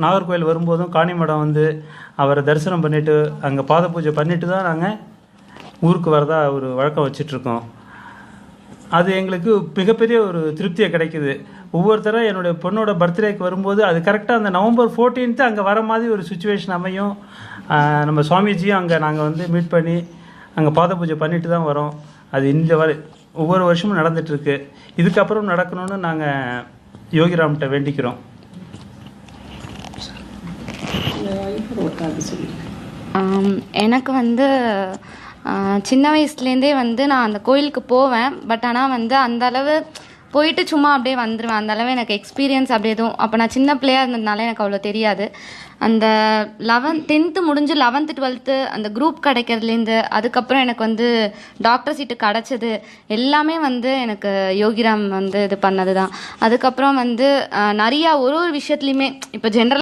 நாகர்கோவில் வரும்போதும் காணிமடம் வந்து அவரை தரிசனம் பண்ணிவிட்டு அங்கே பாத பூஜை பண்ணிட்டு தான் நாங்கள் ஊருக்கு வரதா ஒரு வழக்கம் வச்சிட்ருக்கோம். அது எங்களுக்கு மிகப்பெரிய ஒரு திருப்தியை கிடைக்குது. ஒவ்வொருத்தரும் என்னுடைய பொண்ணோட பர்த்டேக்கு வரும்போது அது கரெக்டாக அந்த நவம்பர் 14th அங்கே வர மாதிரி ஒரு சுச்சுவேஷன் அமையும். நம்ம சுவாமிஜியும் அங்கே நாங்கள் வந்து மீட் பண்ணி அங்கே பாத பூஜை பண்ணிட்டு தான் வரோம். அது இந்த ஒவ்வொரு வருஷமும் நடந்துகிட்ருக்கு. இதுக்கப்புறம் நடக்கணும்னு நாங்கள் யோகிராம்கிட்ட வேண்டிக்கிறோம். எனக்கு வந்து சின்ன வயசுலேருந்தே வந்து நான் அந்த கோயிலுக்கு போவேன். பட் ஆனால் வந்து அந்தளவு போயிட்டு சும்மா அப்படியே வந்துடுவேன். அந்தளவு எனக்கு எக்ஸ்பீரியன்ஸ் அப்படி எதுவும் அப்போ நான் சின்ன பிள்ளையாக இருந்ததுனால எனக்கு அவ்வளோ தெரியாது. அந்த 10th முடிஞ்சு 11th 12th அந்த குரூப் கிடைக்கிறதுலேருந்து அதுக்கப்புறம் எனக்கு வந்து டாக்டர் சீட்டு கிடச்சது எல்லாமே வந்து எனக்கு யோகிராம் வந்து இது பண்ணது தான். அதுக்கப்புறம் வந்து நிறையா ஒரு விஷயத்துலையுமே இப்போ ஜென்ரல்